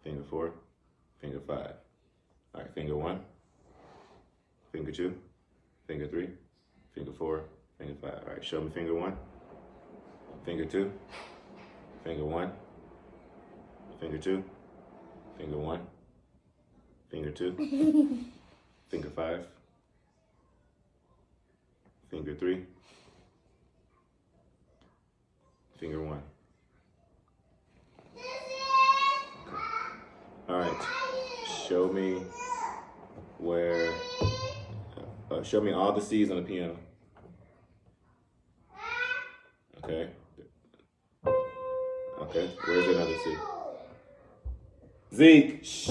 finger 4, finger 5. All right, finger 1, finger 2, finger 3, finger 4, finger 5. All right, show me finger 1, finger 2, finger 1, finger 2, finger 1, finger 2, finger 5, finger 3, finger 1. Okay. All right, show me where, show me all the C's on the piano. Okay. Okay, where's another C? Zeke, shh.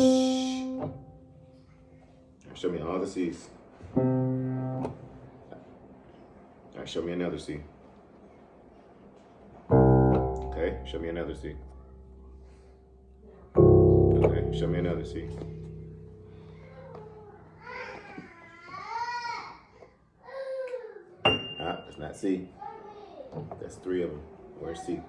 Show me all the C's. All right, show me another C. Okay, show me another C. Okay, show me another C. Ah, it's not C. That's 3 of them. Where's C?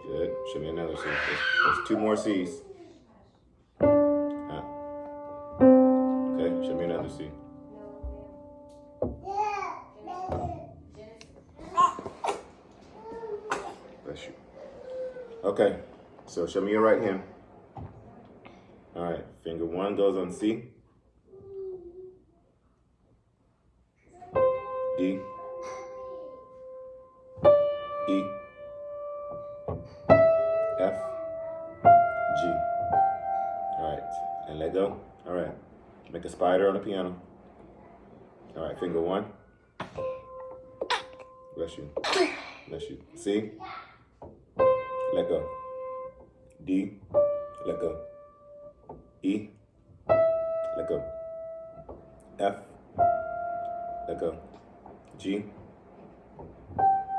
Good. Show me another C. There's 2 more C's. Ah. Okay, show me another C. Bless you. Okay, so show me your right hand. All right, finger 1 goes on C. D, E, F, G. All right, and let go. All right, make a spider on the piano. All right, finger 1. Bless you. Bless you. C, let go. D, let go. E, let go. F, let go. G,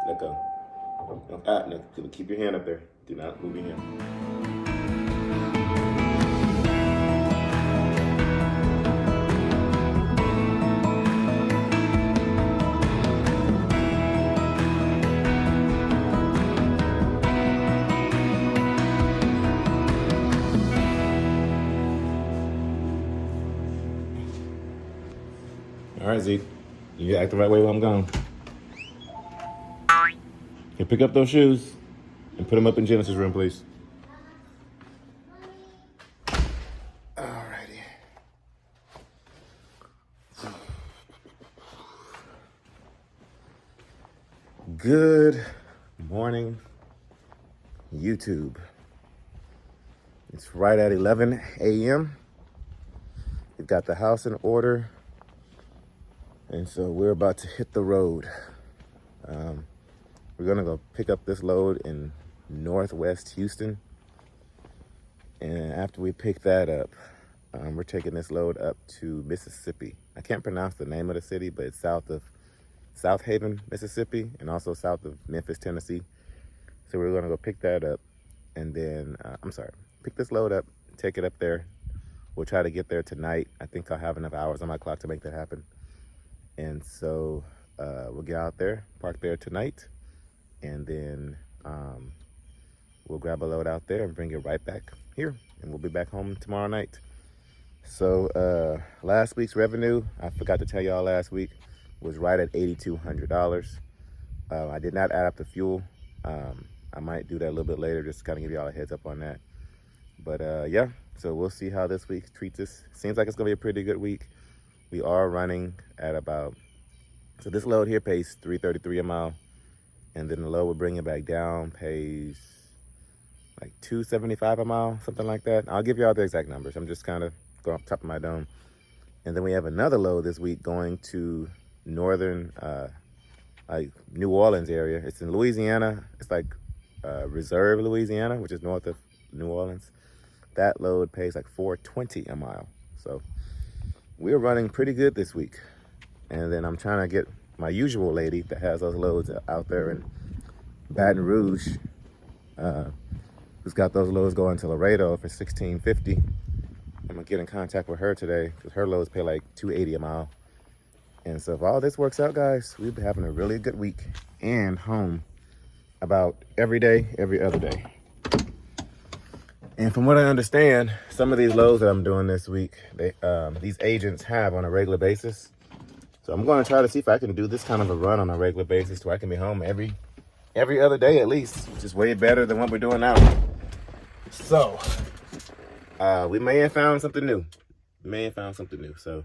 let go. No, keep your hand up there. Do not move your hand. All right, Zeke. You act the right way while I'm gone. You pick up those shoes and put them up in Genesis' room, please. Alrighty. Good morning, YouTube. It's right at 11 a.m. We've got the house in order. And so we're about to hit the road. We're gonna go pick up this load in Northwest Houston. And after we pick that up, we're taking this load up to Mississippi. I can't pronounce the name of the city, but it's south of South Haven, Mississippi, and also south of Memphis, Tennessee. So we're gonna go pick that up and then, pick this load up, take it up there. We'll try to get there tonight. I think I'll have enough hours on my clock to make that happen. And so we'll get out there, park there tonight, and then we'll grab a load out there and bring it right back here. And we'll be back home tomorrow night. So last week's revenue, I forgot to tell y'all last week, was right at $8,200. I did not add up the fuel. I might do that a little bit later, just to kind of give y'all a heads up on that. But yeah, so we'll see how this week treats us. Seems like it's gonna be a pretty good week. We are running at about, so this load here pays $3.33 a mile, and then the load will bring it back down, pays like $2.75 a mile, something like that. I'll give y'all the exact numbers. I'm just kind of going off the top of my dome. And then we have another load this week going to northern, like New Orleans area. It's in Louisiana. It's like Reserve, Louisiana, which is north of New Orleans. That load pays like $4.20 a mile. So we're running pretty good this week. And then I'm trying to get my usual lady that has those loads out there in Baton Rouge, who's got those loads going to Laredo for $16.50. I'm gonna get in contact with her today because her loads pay like $2.80 a mile. And so if all this works out, guys, we'll be having a really good week and home about every day, every other day. And from what I understand, some of these loads that I'm doing this week, these agents have on a regular basis. So I'm going to try to see if I can do this kind of a run on a regular basis where I can be home every other day at least, which is way better than what we're doing now. So we may have found something new. So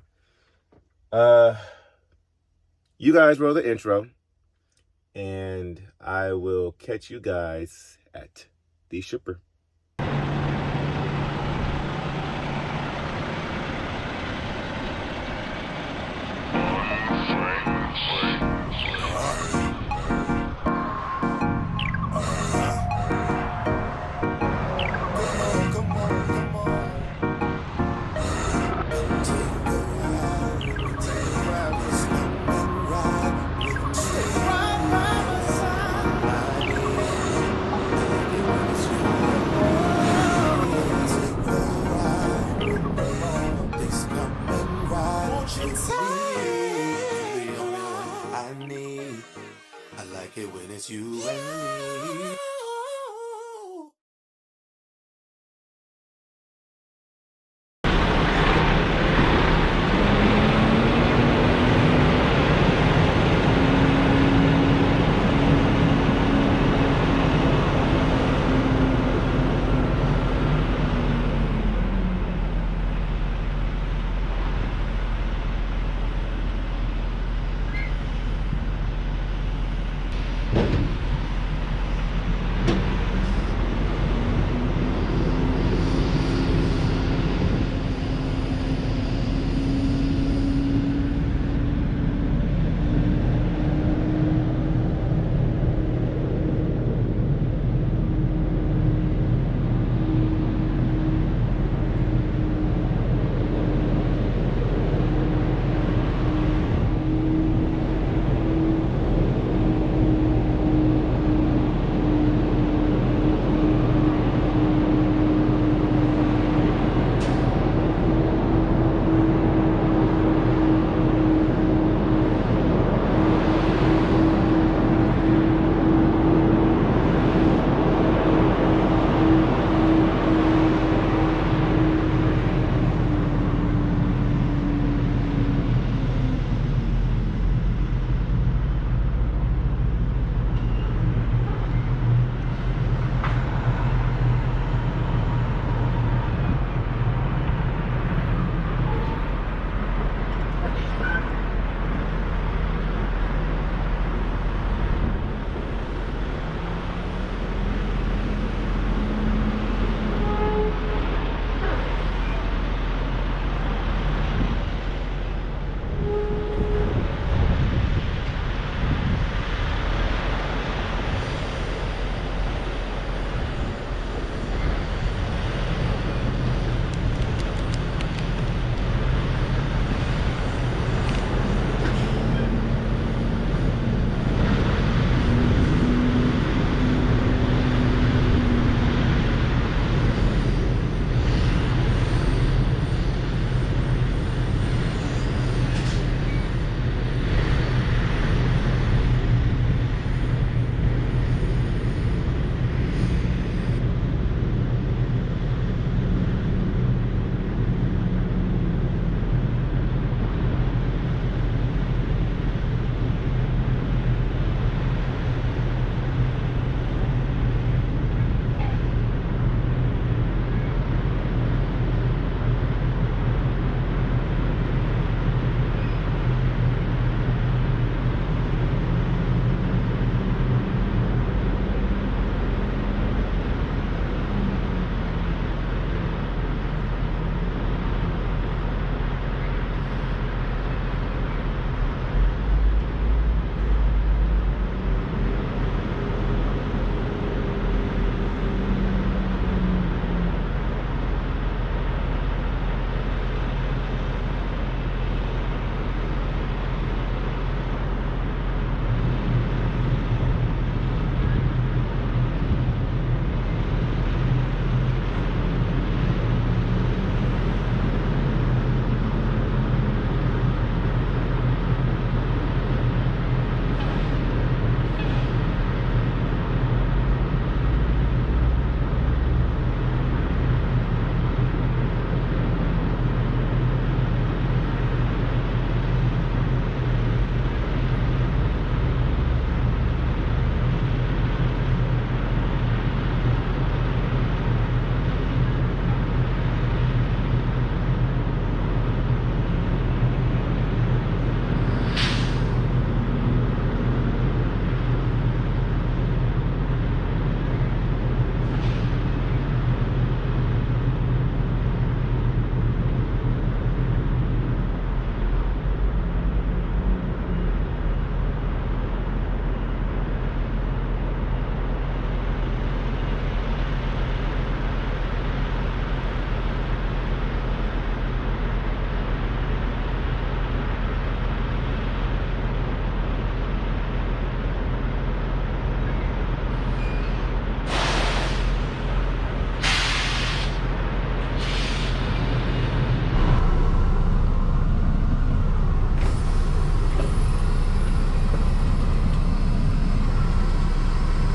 you guys roll the intro, and I will catch you guys at the shipper. When it's you and me.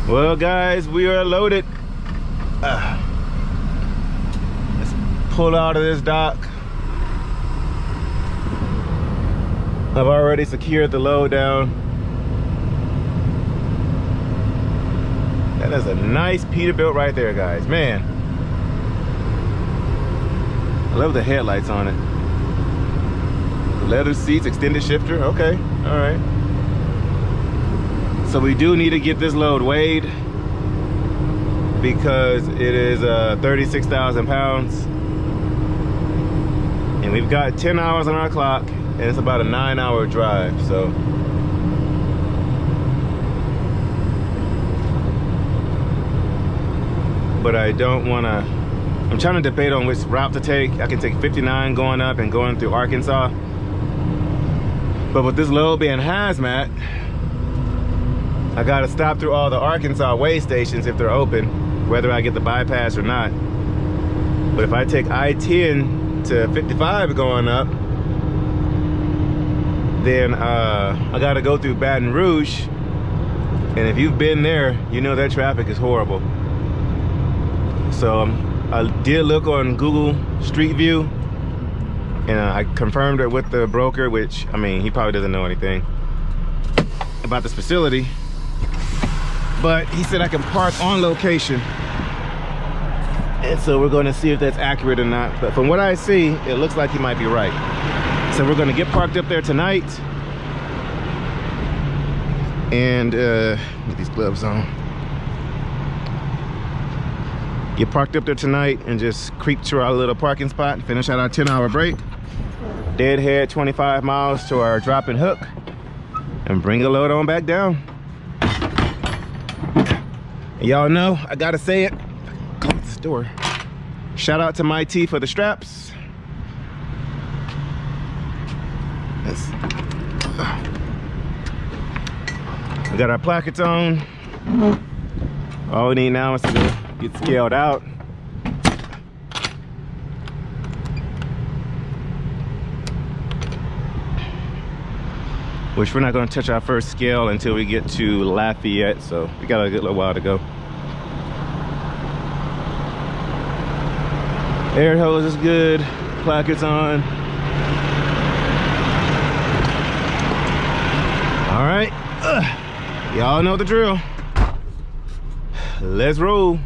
Well, guys, we are loaded. Let's pull out of this dock. I've already secured the load down. That is a nice Peterbilt right there, guys. Man, I love the headlights on it. Leather seats, extended shifter. Okay, all right. So we do need to get this load weighed because it is 36,000 pounds. And we've got 10 hours on our clock and it's about a 9-hour drive, so. But I don't wanna, I'm trying to debate on which route to take. I can take 59 going up and going through Arkansas. But with this load being hazmat, I gotta stop through all the Arkansas weigh stations if they're open, whether I get the bypass or not. But if I take I-10 to 55 going up, then I gotta go through Baton Rouge. And if you've been there, you know that traffic is horrible. So I did look on Google Street View, and I confirmed it with the broker, which, I mean, he probably doesn't know anything about this facility. But he said I can park on location. And so we're gonna see if that's accurate or not. But from what I see, it looks like he might be right. So we're gonna get parked up there tonight. And get these gloves on. Get parked up there tonight and just creep to our little parking spot and finish out our 10-hour break. Deadhead 25 miles to our drop and hook and bring the load on back down. Y'all know, I gotta say it. Close this door. Shout out to MyTee for the straps. We got our plackets on. All we need now is to get scaled out. Which we're not gonna touch our first scale until we get to Lafayette, so we got a good little while to go. Air hose is good, plackets on. All right, y'all know the drill. Let's roll.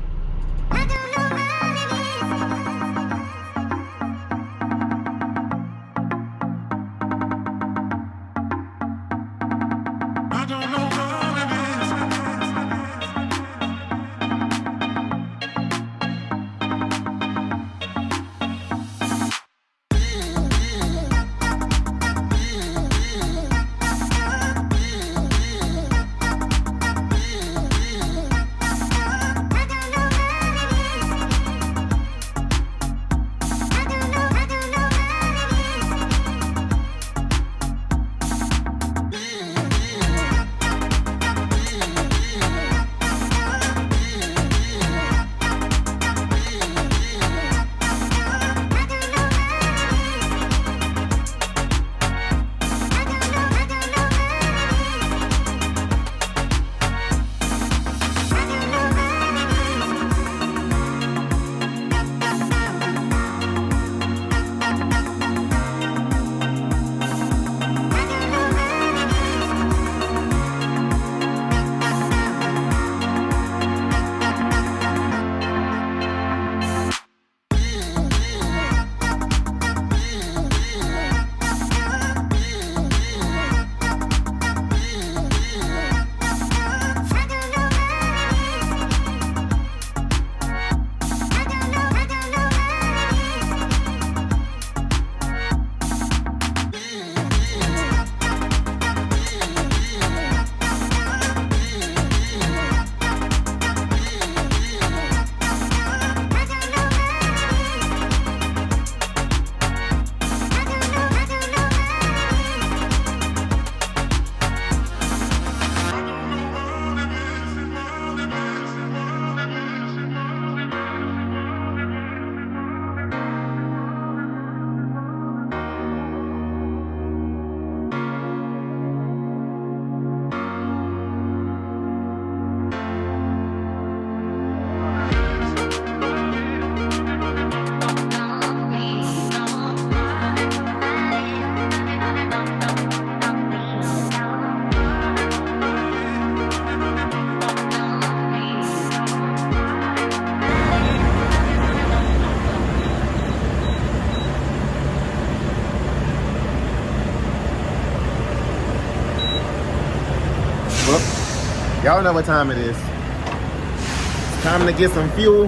y'all know what time it is. It's time to get some fuel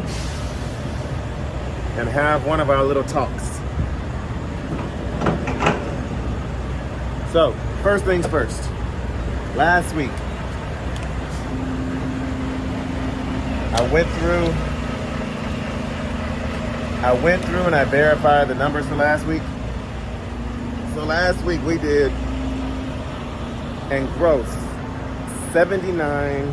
and have one of our little talks. So, first things first. Last week, I went through and I verified the numbers for last week. So last week we did and grossed 79,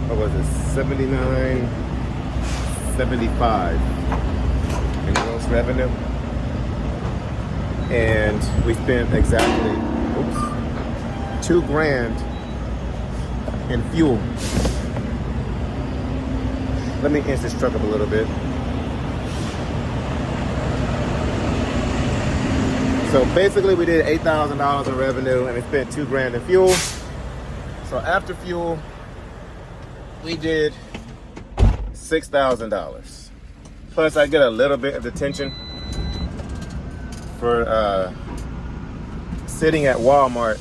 what was it, 79.75 in gross revenue. And we spent exactly, $2,000 in fuel. Let me inch this truck up a little bit. So basically we did $8,000 in revenue and we spent $2,000 in fuel. So after fuel, we did $6,000. Plus I get a little bit of detention for sitting at Walmart.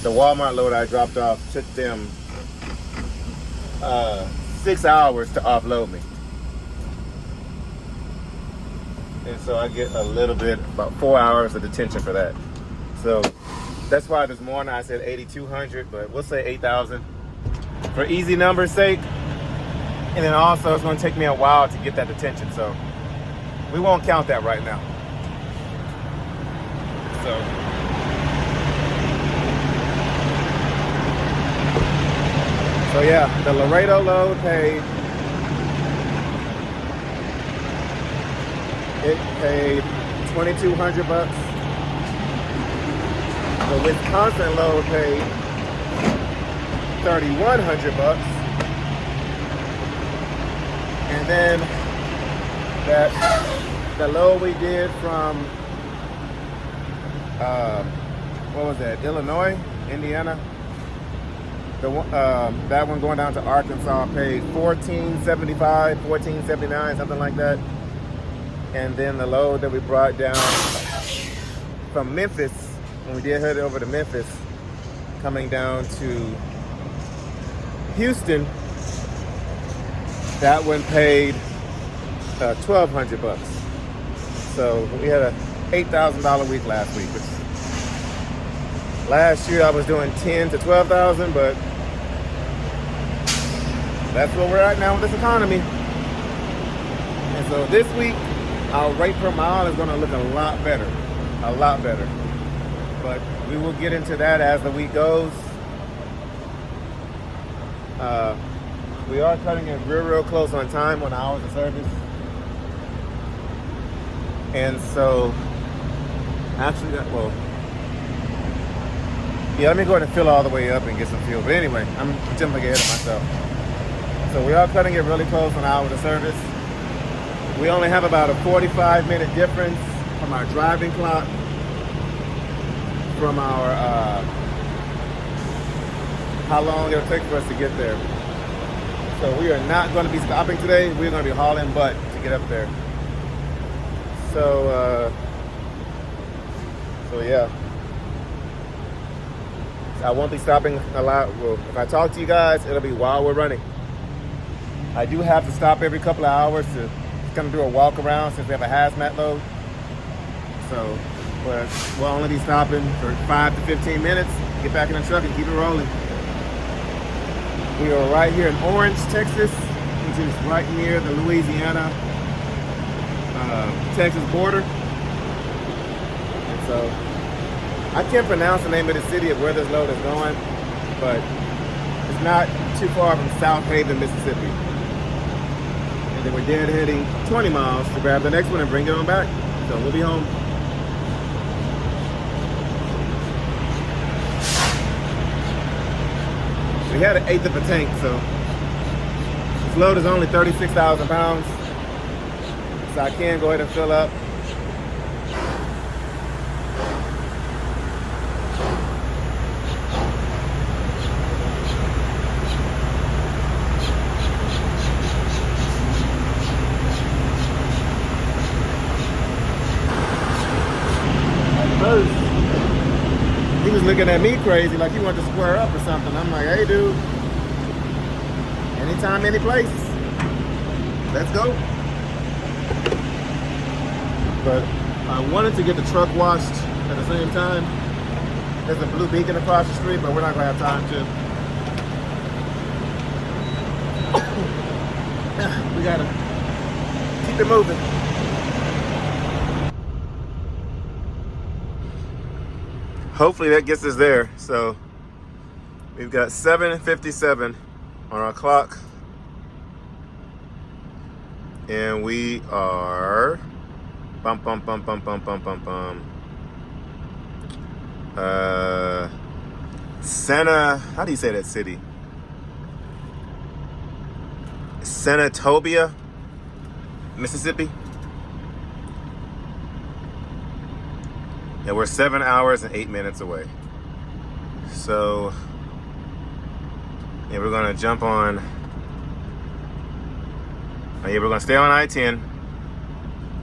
The Walmart load I dropped off took them 6 hours to offload me. And so I get a little bit, about 4 hours of detention for that. So that's why this morning I said 8,200, but we'll say 8,000 for easy numbers' sake. And then also it's gonna take me a while to get that detention, so we won't count that right now. So yeah, the Laredo load paid, it paid $2,200. The Wisconsin load paid $3,100. And then the load we did from what was that? Illinois, Indiana. That one going down to Arkansas paid $14.75, $14.79, something like that. And then the load that we brought down from Memphis, when we did head over to Memphis, coming down to Houston, that one paid $1,200. So we had a $8,000 week last week. Which last year I was doing $10,000 to $12,000, but that's where we're at now with this economy. And so this week, our rate per mile is gonna look a lot better. But we will get into that as the week goes. We are cutting it real close on time on hours of service. And so, actually, yeah, let me go ahead and fill all the way up and get some fuel. But anyway, I'm jumping ahead of myself. So we are cutting it really close on hours of service. We only have about a 45-minute difference from our driving clock, from our, how long it'll take for us to get there. So we are not going to be stopping today. We're going to be hauling butt to get up there. So yeah. I won't be stopping a lot. Well, if I talk to you guys, it'll be while we're running. I do have to stop every couple of hours to kind of do a walk around since we have a hazmat load. So we'll only be stopping for 5 to 15 minutes, get back in the truck and keep it rolling. We are right here in Orange, Texas, which is right near the Louisiana, Texas border. And so I can't pronounce the name of the city of where this load is going, but it's not too far from South Haven, Mississippi. And then we're dead heading 20 miles to grab the next one and bring it on back. So we'll be home. We had an eighth of a tank, so this load is only 36,000 pounds. So I can go ahead and fill up. He was looking at me crazy like he wanted to square up or something. I'm like, hey dude, anytime, any place, let's go. But I wanted to get the truck washed at the same time. There's a blue beacon across the street, but we're not gonna have time to. We gotta keep it moving. Hopefully that gets us there. So we've got 7:57 on our clock, and we are Santa, how do you say that city? Senatobia, Mississippi. And we're 7 hours and 8 minutes away. So, yeah, we're gonna jump on. Yeah, we're gonna stay on I-10,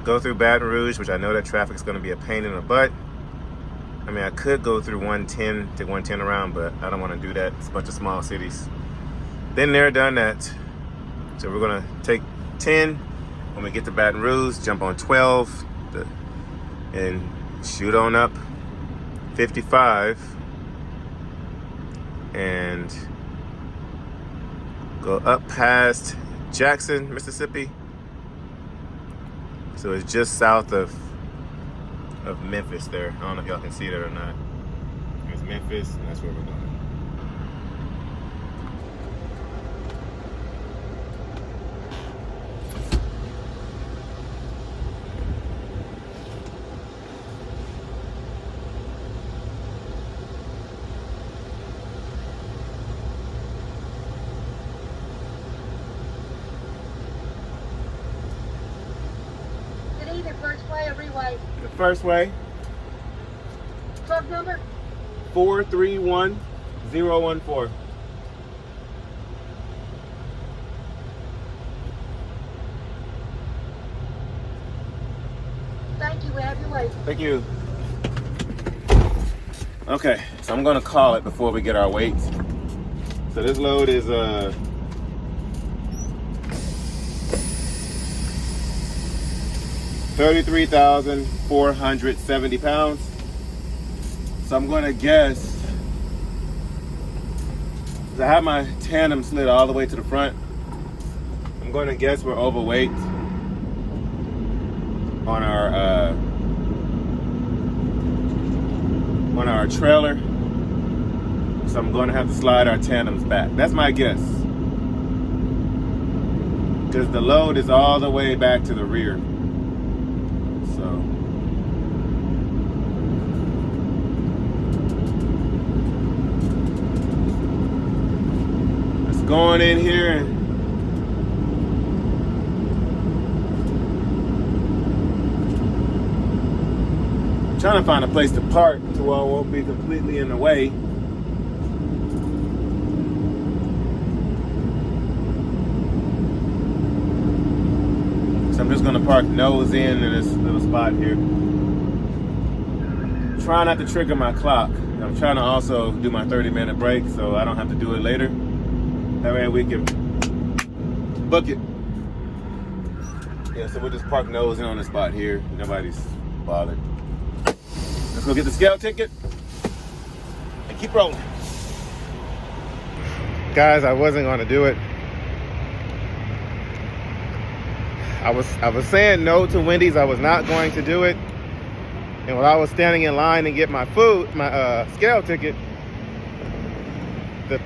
go through Baton Rouge, which I know that traffic's gonna be a pain in the butt. I mean, I could go through 110, take 110 around, but I don't wanna do that. It's a bunch of small cities. Been there, done that. So we're gonna take 10 when we get to Baton Rouge, jump on 12, and shoot on up 55 and go up past Jackson, Mississippi. So it's just south of Memphis there. I don't know if y'all can see that or not. There's Memphis, and that's where we're going. First way. Truck number? 431014. Thank you. We have your way. Thank you. Okay, so I'm gonna call it before we get our weights. So this load is 33,470 pounds. So I'm gonna guess, I have my tandem slid all the way to the front. I'm gonna guess we're overweight on our trailer. So I'm gonna have to slide our tandems back. That's my guess. Because the load is all the way back to the rear. So let's go on in here and I'm trying to find a place to park so I won't be completely in the way. So I'm just gonna park nose in this little spot here. Try not to trigger my clock. I'm trying to also do my 30-minute break so I don't have to do it later. That way we can book it. Yeah, so we'll just park nose in on the spot here. Nobody's bothered. Let's go get the scale ticket and keep rolling. Guys, I wasn't gonna do it. I was saying no to Wendy's. I was not going to do it. And while I was standing in line to get my food, my scale ticket, the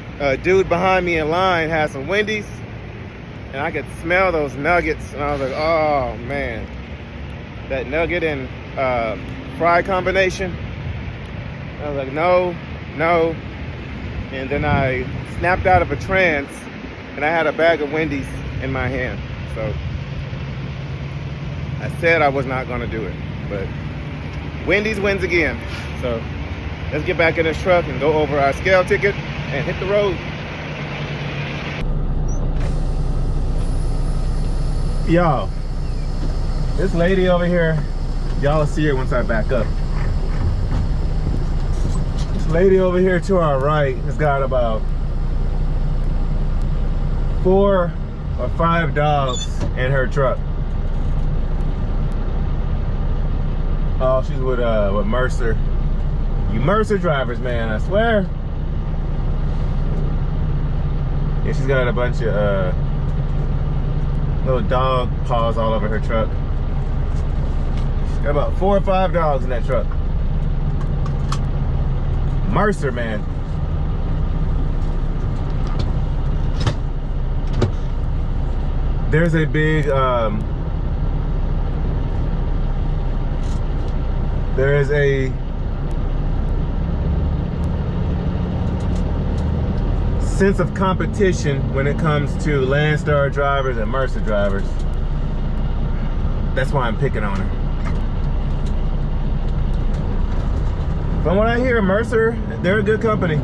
dude behind me in line had some Wendy's, and I could smell those nuggets, and I was like, oh man, that nugget and fry combination. I was like, no. And then I snapped out of a trance, and I had a bag of Wendy's in my hand. So I said I was not gonna do it, but Wendy's wins again. So let's get back in this truck and go over our scale ticket and hit the road. Y'all, this lady over here, y'all will see her once I back up. This lady over here to our right has got about 4 or 5 dogs in her truck. Oh, she's with Mercer. You Mercer drivers, man, I swear. Yeah, she's got a bunch of little dog paws all over her truck. She's got about 4 or 5 dogs in that truck. Mercer, man. There's a big, there is a sense of competition when it comes to Landstar drivers and Mercer drivers. That's why I'm picking on her. From what I hear, Mercer, they're a good company.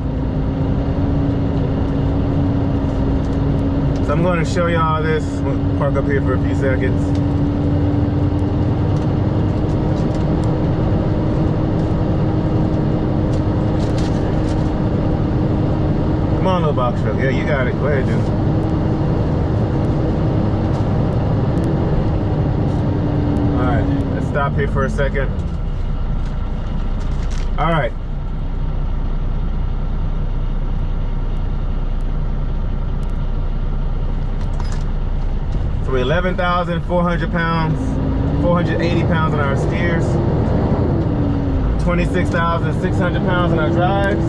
So I'm going to show y'all this. We'll park up here for a few seconds. Come on, little box truck. Yeah, you got it. Go ahead, dude. All right, let's stop here for a second. All right. So we're 11,400 pounds, 480 pounds on our steers, 26,600 pounds on our drives,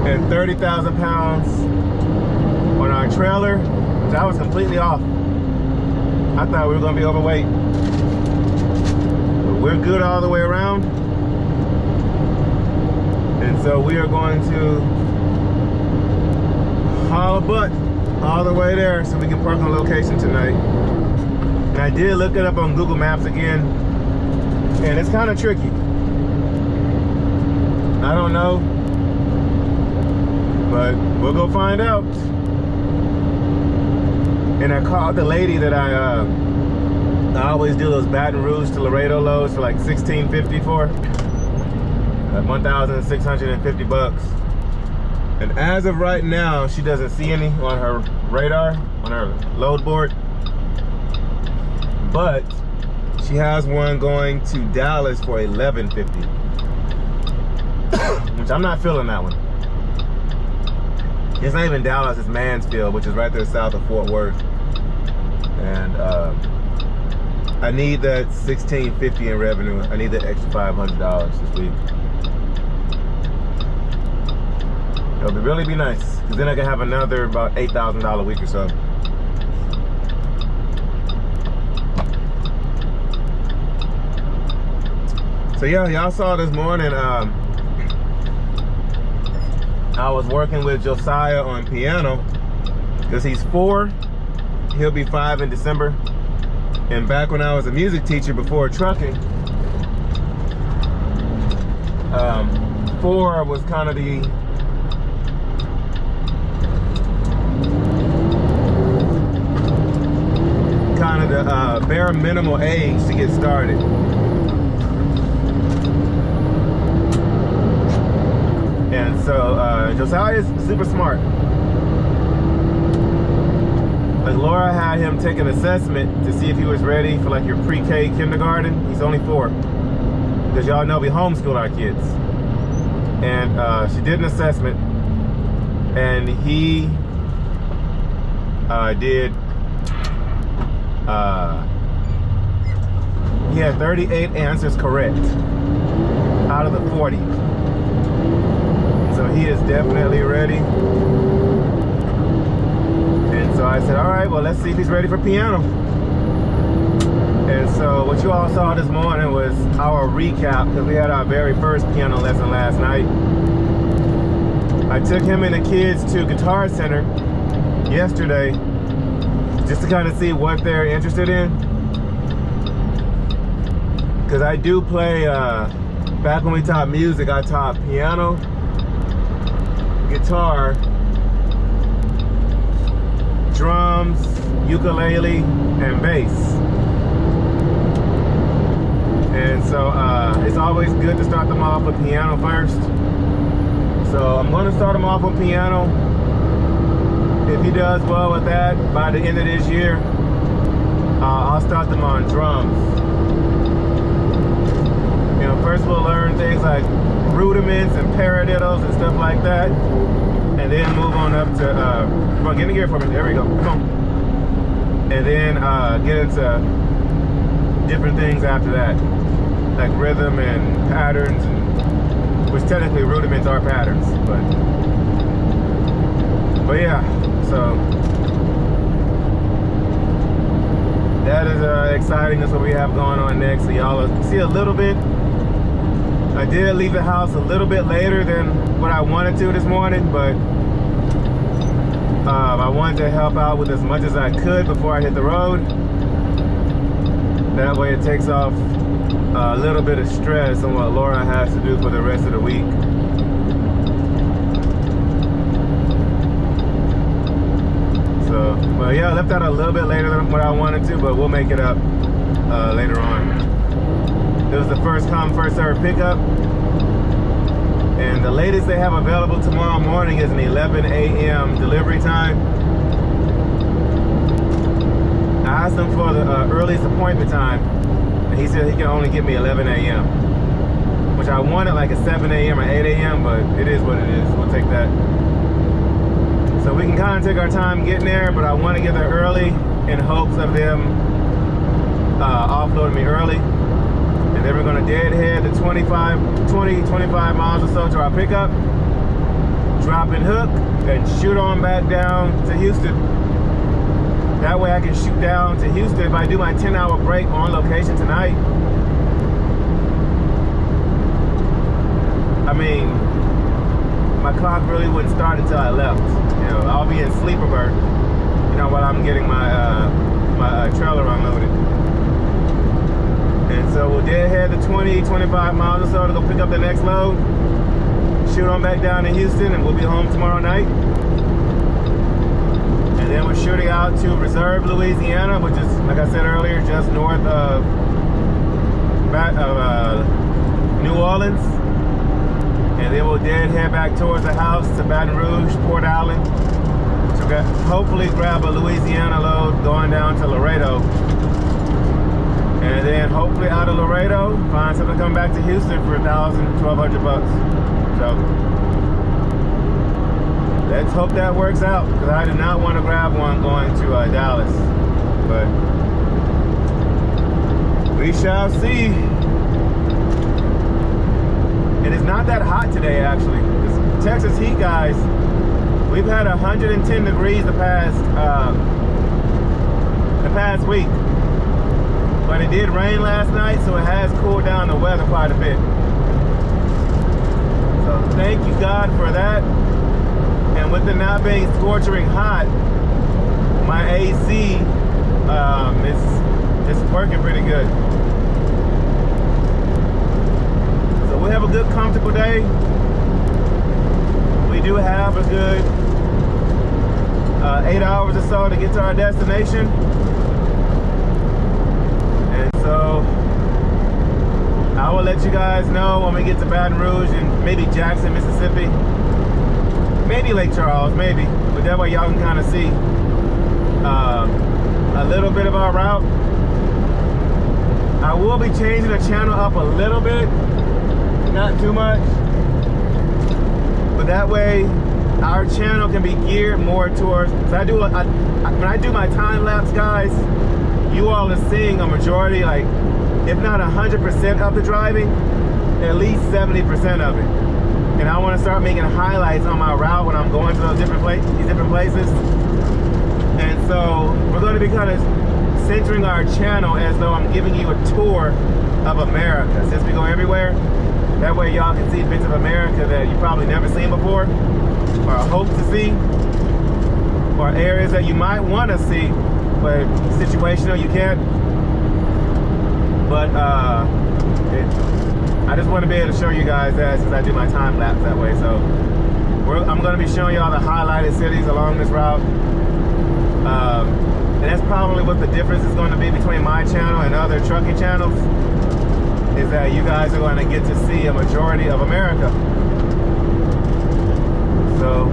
and 30,000 pounds on our trailer, which I was completely off. I thought we were gonna be overweight. But we're good all the way around. And so we are going to haul a butt all the way there so we can park on location tonight. And I did look it up on Google Maps again, and it's kind of tricky. I don't know, but we'll go find out. And I called the lady that I always do those Baton Rouge to Laredo loads for like $16.50 for. 1,650 bucks. And as of right now, she doesn't see any on her radar, on her load board. But she has one going to Dallas for $11.50. Which I'm not feeling that one. It's not even Dallas, it's Mansfield, which is right there south of Fort Worth. And I need that $16.50 in revenue. I need that extra $500 this week. It would really be nice, because then I can have another about $8,000 a week or so. So yeah, y'all saw this morning, I was working with Josiah on piano, because he's 4, he'll be 5 in December. And back when I was a music teacher before trucking, 4 was kind of the bare minimal age to get started. And so Josiah is super smart. Like Laura had him take an assessment to see if he was ready for like your pre-K kindergarten. He's only 4, because y'all know we homeschool our kids. And she did an assessment, and he he had 38 answers correct out of the 40. So he is definitely ready. And so I said, all right, well, let's see if he's ready for piano. And so what you all saw this morning was our recap, because we had our very first piano lesson last night. I took him and the kids to Guitar Center yesterday, just to kind of see what they're interested in. Because I do play, back when we taught music, I taught piano, guitar, drums, ukulele, and bass. And And so it's always good to start them off with piano first. So I'm going to start him off with piano. If he does well with that by the end of this year, I'll start them on drums. You know, first we'll learn things like rudiments and paradiddles and stuff like that, and then move on up to come on, get in here for me. There we go. Come on. And then get into different things after that, like rhythm and patterns, and, which technically rudiments are patterns, but yeah. So that is exciting. That's what we have going on next. So y'all will see a little bit. I did leave the house a little bit later than what I wanted to this morning, but I wanted to help out with as much as I could before I hit the road. That way it takes off a little bit of stress on what Laura has to do for the rest of the week. So, well, yeah, I left out a little bit later than what I wanted to, but we'll make it up later on. It was the first come, first served pickup. And the latest they have available tomorrow morning is an 11 a.m. delivery time. I asked him for the earliest appointment time, and he said he can only give me 11 a.m. Which I wanted like a 7 a.m. or 8 a.m., but it is what it is. We'll take that. So we can kind of take our time getting there, but I want to get there early in hopes of them offloading me early. And then we're going to deadhead the 25 miles or so to our pickup, drop and hook, and shoot on back down to Houston. That way I can shoot down to Houston if I do my 10-hour break on location tonight. I mean, my clock really wouldn't start until I left. You know, I'll be in sleeper berth, you know, while I'm getting my my trailer unloaded. And so we'll deadhead the 25 miles or so to go pick up the next load, shoot on back down to Houston, and we'll be home tomorrow night. And then we're shooting out to Reserve, Louisiana, which is, like I said earlier, just north of New Orleans. And then we'll deadhead back towards the house to Baton Rouge, Port Allen, to hopefully grab a Louisiana load going down to Laredo. And then hopefully out of Laredo, find something to come back to Houston for $1,000, $1,200. So let's hope that works out, because I do not want to grab one going to Dallas. But we shall see. And it's not that hot today, actually. This Texas heat, guys, we've had 110 degrees the past week. But it did rain last night, so it has cooled down the weather quite a bit. So thank you, God, for that. And with it not being scorching hot, my AC is working pretty good. So we have a good, comfortable day. We do have a good 8 hours or so to get to our destination. And so I will let you guys know when we get to Baton Rouge and maybe Jackson, Mississippi. Maybe Lake Charles, maybe. But that way y'all can kind of see a little bit of our route. I will be changing the channel up a little bit, not too much. But that way our channel can be geared more towards, when I do my time lapse, guys, you all are seeing a majority, like if not 100% of the driving, at least 70% of it. And I want to start making highlights on my route when I'm going to those different places. And so we're going to be kind of centering our channel as though I'm giving you a tour of America. Since we go everywhere, that way y'all can see bits of America that you probably never seen before, or hope to see, or areas that you might want to see, but situational you can't. But I just want to be able to show you guys that since I do my time lapse that way. So I'm going to be showing you all the highlighted cities along this route. And that's probably what the difference is going to be between my channel and other trucking channels. is that you guys are going to get to see a majority of America. So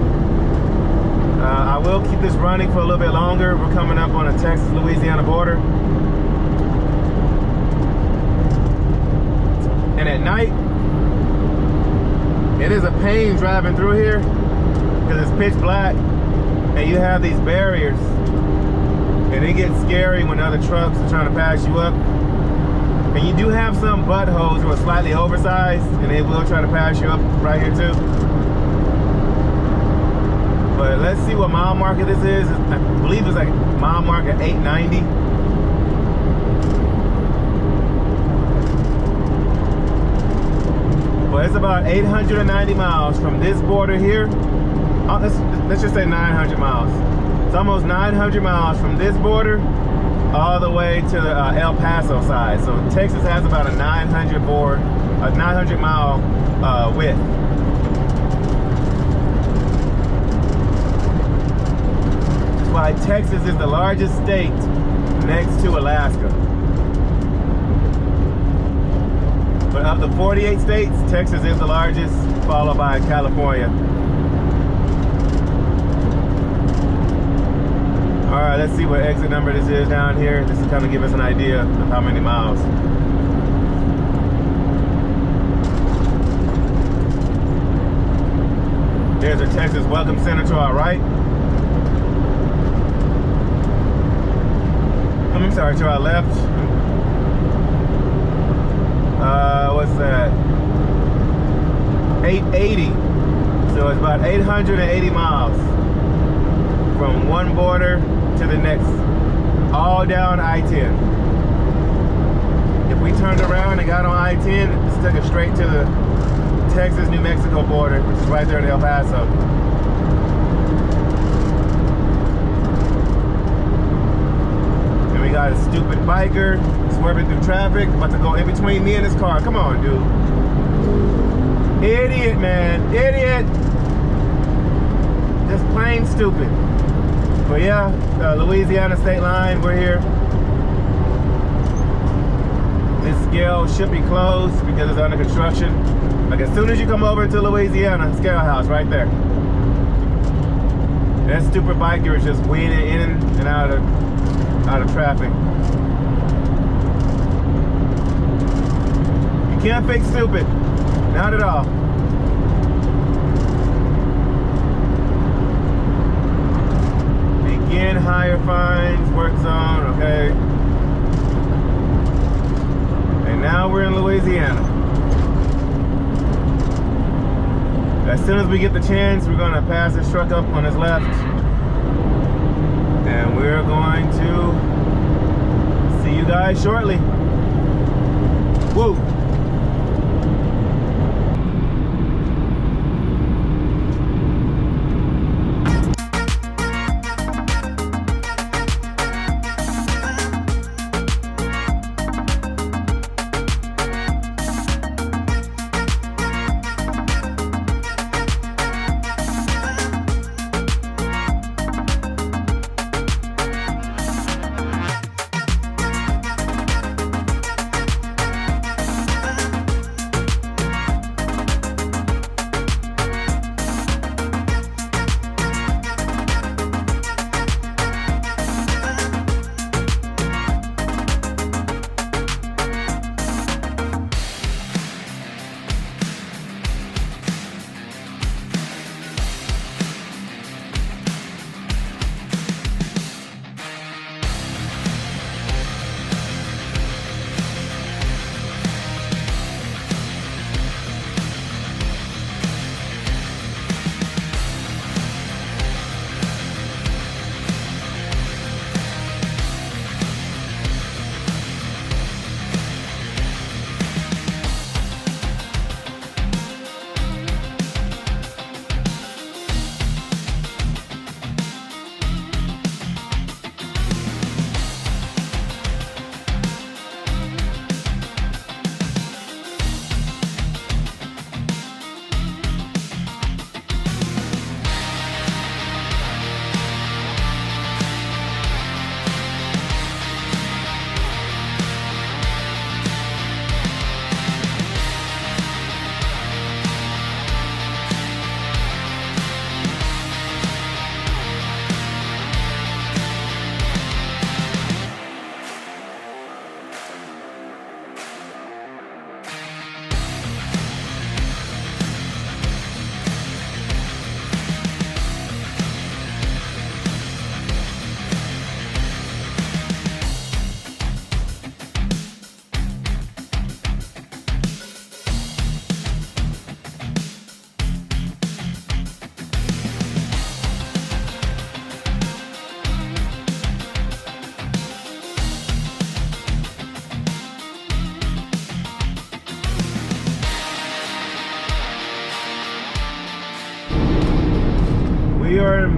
I will keep this running for a little bit longer. We're coming up on a Texas-Louisiana border. And at night, it is a pain driving through here because it's pitch black and you have these barriers. And it gets scary when other trucks are trying to pass you up. And you do have some buttholes who are slightly oversized and they will try to pass you up right here too. But let's see what mile marker this is. I believe it's like mile marker 890. But it's about 890 miles from this border here. Oh, let's just say 900 miles. It's almost 900 miles from this border all the way to the El Paso side. So Texas has about a 900 mile width. Why Texas is the largest state next to Alaska. But of the 48 states, Texas is the largest, followed by California. All right, let's see what exit number this is down here. This is kind of give us an idea of how many miles. There's a Texas Welcome Center to our right. I'm sorry, to our left. What's that? 880. So it's about 880 miles from one border to the next, all down I-10. If we turned around and got on I-10, this took us straight to the Texas-New Mexico border, which is right there in El Paso. We got a stupid biker swerving through traffic, about to go in between me and this car. Come on, dude. Idiot, man. Idiot. Just plain stupid. But yeah, Louisiana state line, we're here. This scale should be closed because it's under construction. Like as soon as you come over into Louisiana, scale house right there. That stupid biker is just weaning in and out of traffic. You can't fix stupid. Not at all. Begin higher fines, work zone, okay. And now we're in Louisiana. As soon as we get the chance, we're gonna pass this truck up on his left. And we're going to see you guys shortly. Woo!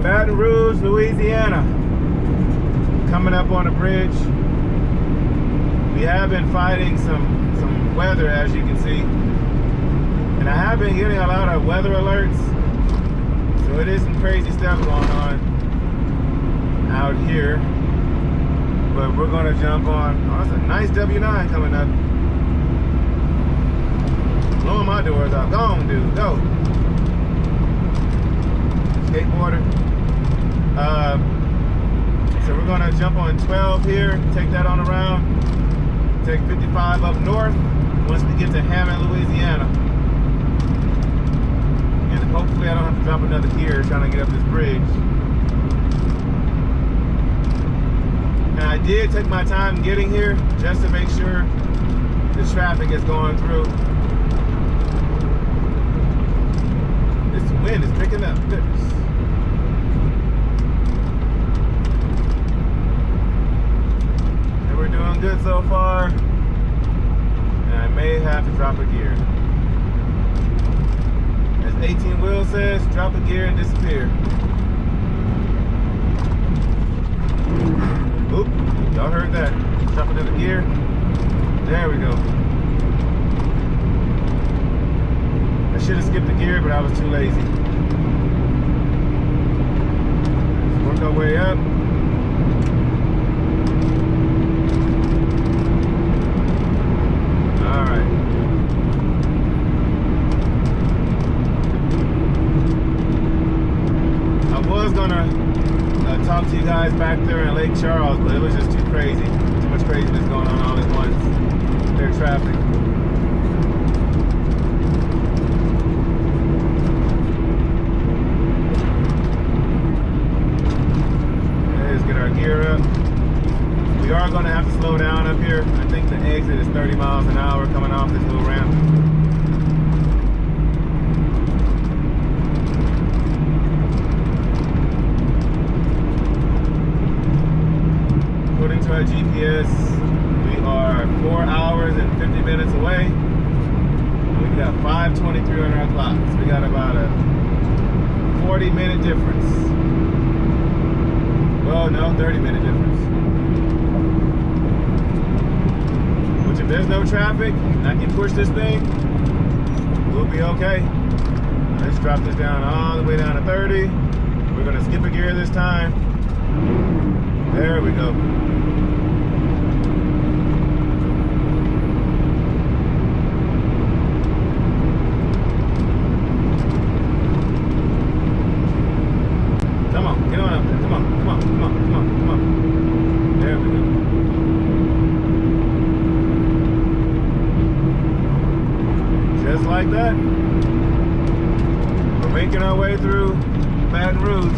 Baton Rouge, Louisiana. Coming up on a bridge. We have been fighting some weather, as you can see. And I have been getting a lot of weather alerts. So it is some crazy stuff going on out here. But we're gonna jump on. Oh, that's a nice W9 coming up. Blowing my doors out. Go on, dude, go. Skateboarder. So we're gonna jump on 12 here, take that on around, take 55 up north once we get to Hammond, Louisiana. And hopefully I don't have to drop another gear trying to get up this bridge. And I did take my time getting here just to make sure the traffic is going through. This wind is picking up, goodness. Doing good so far, and I may have to drop a gear. As 18 wheel says, drop a gear and disappear. Oop, y'all heard that. Drop another gear. There we go. I should have skipped the gear, but I was too lazy. Let's work our way up. Talk to you guys back there in Lake Charles, but it was just too crazy. Too much craziness going on all at once. Their traffic. Let's get our gear up. We are going to have to slow down up here. I think the exit is 30 miles an hour coming off this little ramp. According to our GPS, we are 4 hours and 50 minutes away. We got 5:23 on our clock. So we got about a 40-minute difference. Well, no, 30-minute difference. Which if there's no traffic and I can push this thing, we'll be okay. Let's drop this down all the way down to 30. We're gonna skip a gear this time. There we go. Come on, get on up there. Come on, come on, come on, come on, come on. There we go. Just like that. We're making our way through Baton Rouge.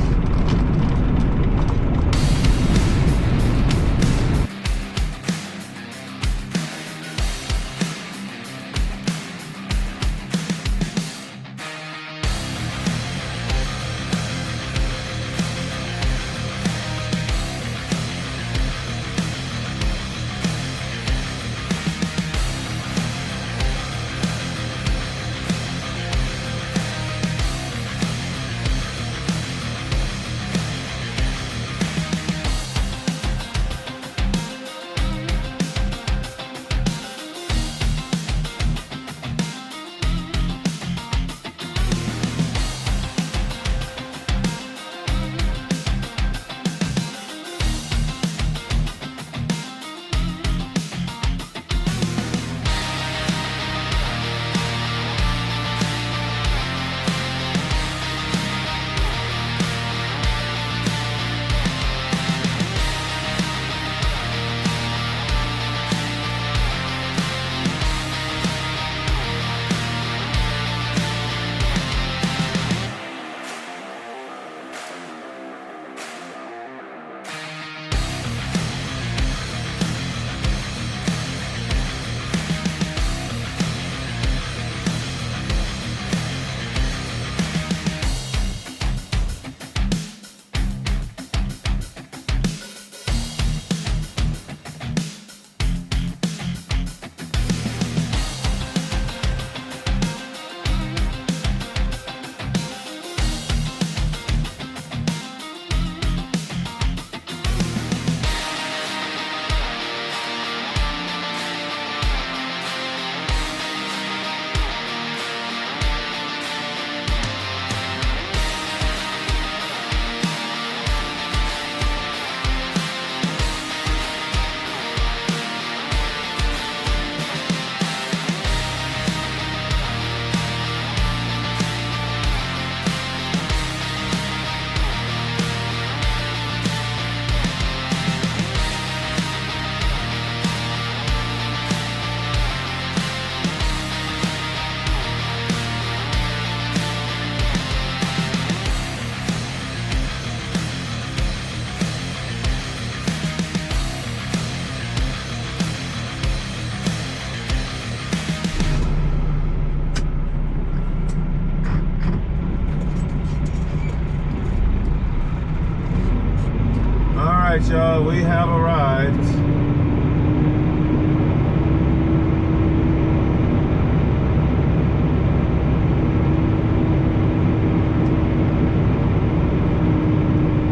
right, y'all, we have arrived.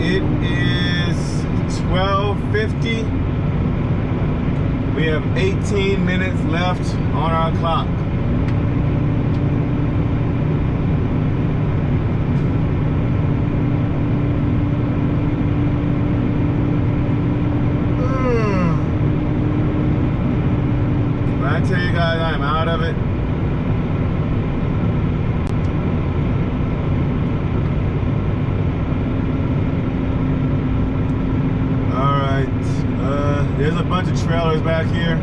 It is 12:50. We have 18 minutes left on our clock. When I tell you guys I'm out of it, there's a bunch of trailers back here.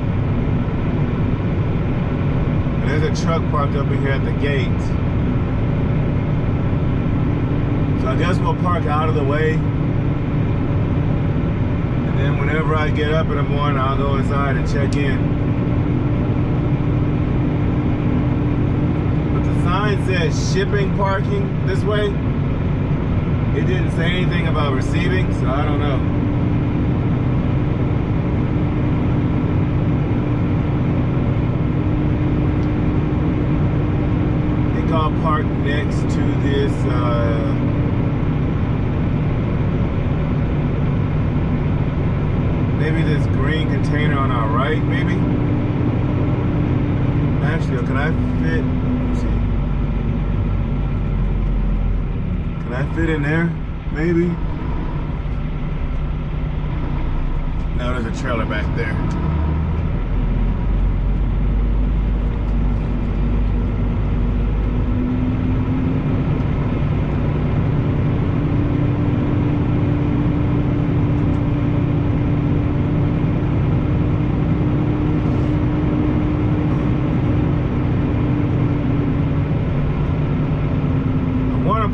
And there's a truck parked up in here at the gate. So I guess we'll park out of the way. And then whenever I get up in the morning, I'll go inside and check in. But the sign says shipping parking this way. It didn't say anything about receiving, so I don't know. I'll park next to this maybe this green container on our right, maybe. Actually, can I fit? Let's see. Can I fit in there? Maybe. No, there's a trailer back there.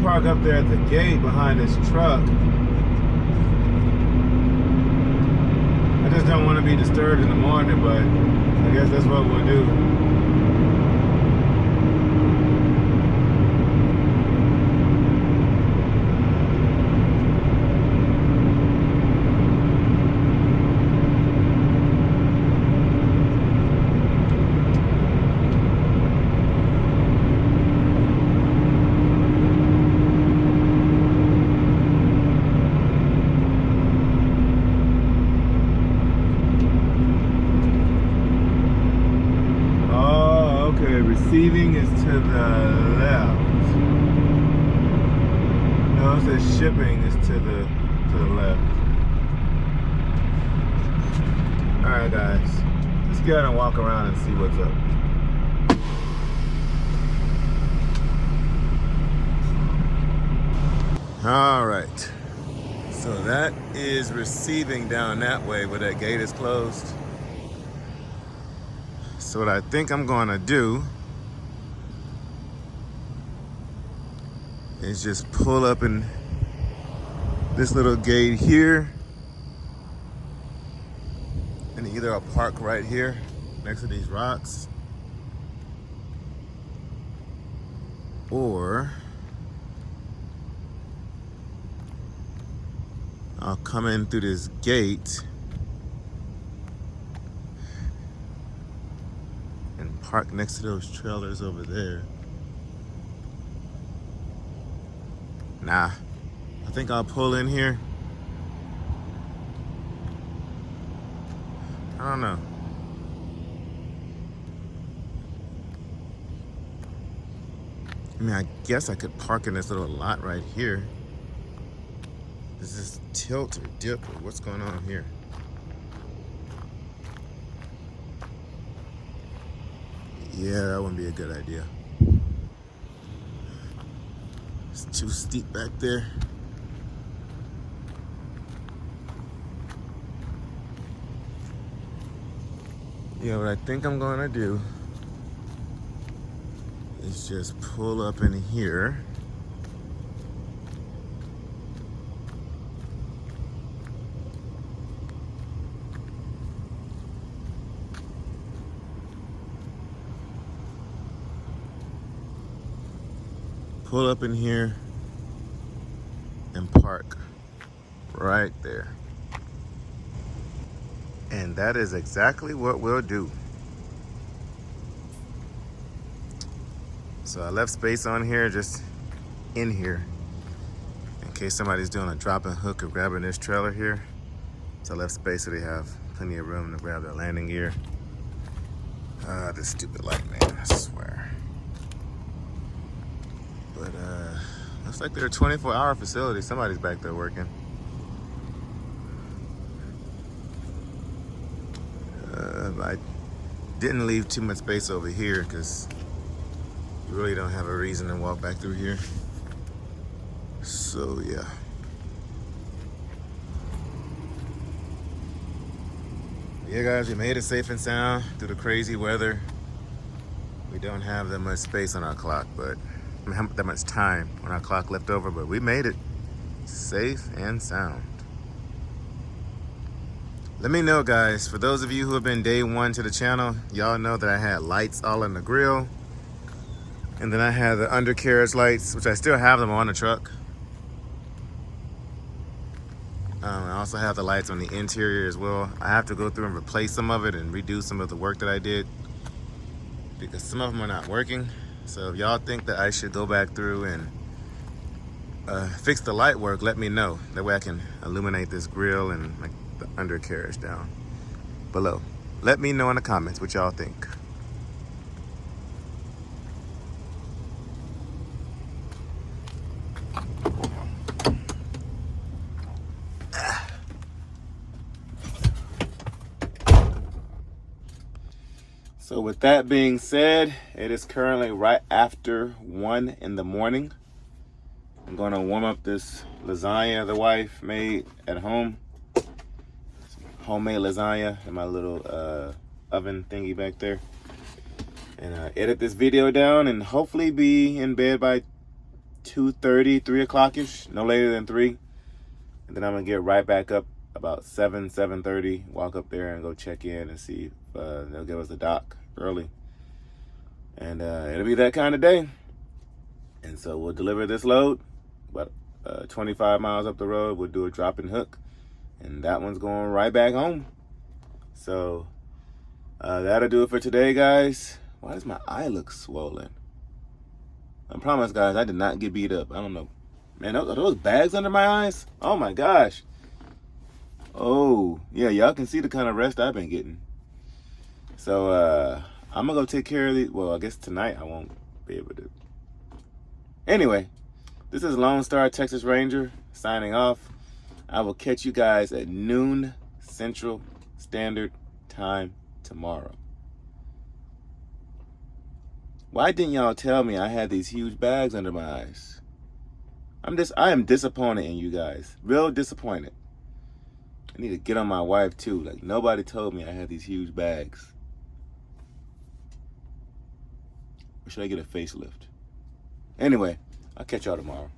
Park up there at the gate behind this truck. I just don't want to be disturbed in the morning, but I guess that's what we'll do. Receiving is to the left. No, it says shipping is to the left. Alright guys, let's go ahead and walk around and see what's up. Alright. So that is receiving down that way where that gate is closed. So what I think I'm gonna do is just pull up in this little gate here, and either I'll park right here next to these rocks, or I'll come in through this gate and park next to those trailers over there. Nah, I think I'll pull in here. I don't know. I mean, I guess I could park in this little lot right here. Is this tilt or dip or what's going on here? Yeah, that wouldn't be a good idea. It's too steep back there. Yeah, what I think I'm gonna do is just pull up in here. Pull up in here and park right there. And that is exactly what we'll do. So I left space on here, just in here, in case somebody's doing a drop and hook or grabbing this trailer here. So I left space so they have plenty of room to grab their landing gear. This stupid light, man, I swear. But looks like they're a 24-hour facility. Somebody's back there working. I didn't leave too much space over here because you really don't have a reason to walk back through here. So yeah. Yeah guys, we made it safe and sound through the crazy weather. We don't have that much space on our clock, but that much time on our clock left over, but we made it safe and sound. Let me know, guys, for those of you who have been day one to the channel, y'all know that I had lights all in the grill. And then I had the undercarriage lights, which I still have them on the truck. I also have the lights on the interior as well. I have to go through and replace some of it and redo some of the work that I did because some of them are not working. So if y'all think that I should go back through and fix the light work, let me know. That way I can illuminate this grill and like the undercarriage down below. Let me know in the comments what y'all think. So with that being said, it is currently right after 1 in the morning. I'm gonna warm up this lasagna the wife made at home. Homemade lasagna in my little oven thingy back there. And edit this video down and hopefully be in bed by 2:30, 3 o'clock-ish, no later than 3. And then I'm gonna get right back up about 7:30, walk up there and go check in and see if they'll give us a dock early. And it'll be that kind of day. And so we'll deliver this load, about 25 miles up the road. We'll do a drop and hook. And that one's going right back home. So that'll do it for today, guys. Why does my eye look swollen? I promise, guys, I did not get beat up. I don't know. Man, are those bags under my eyes? Oh, my gosh. Oh, yeah, y'all can see the kind of rest I've been getting. So I'm going to go take care of these. Well, I guess tonight I won't be able to. Anyway, this is Lone Star Texas Ranger signing off. I will catch you guys at noon Central Standard Time tomorrow. Why didn't y'all tell me I had these huge bags under my eyes? I am disappointed in you guys. Real disappointed. I need to get on my wife too. Like, nobody told me I had these huge bags. Or should I get a facelift? Anyway, I'll catch y'all tomorrow.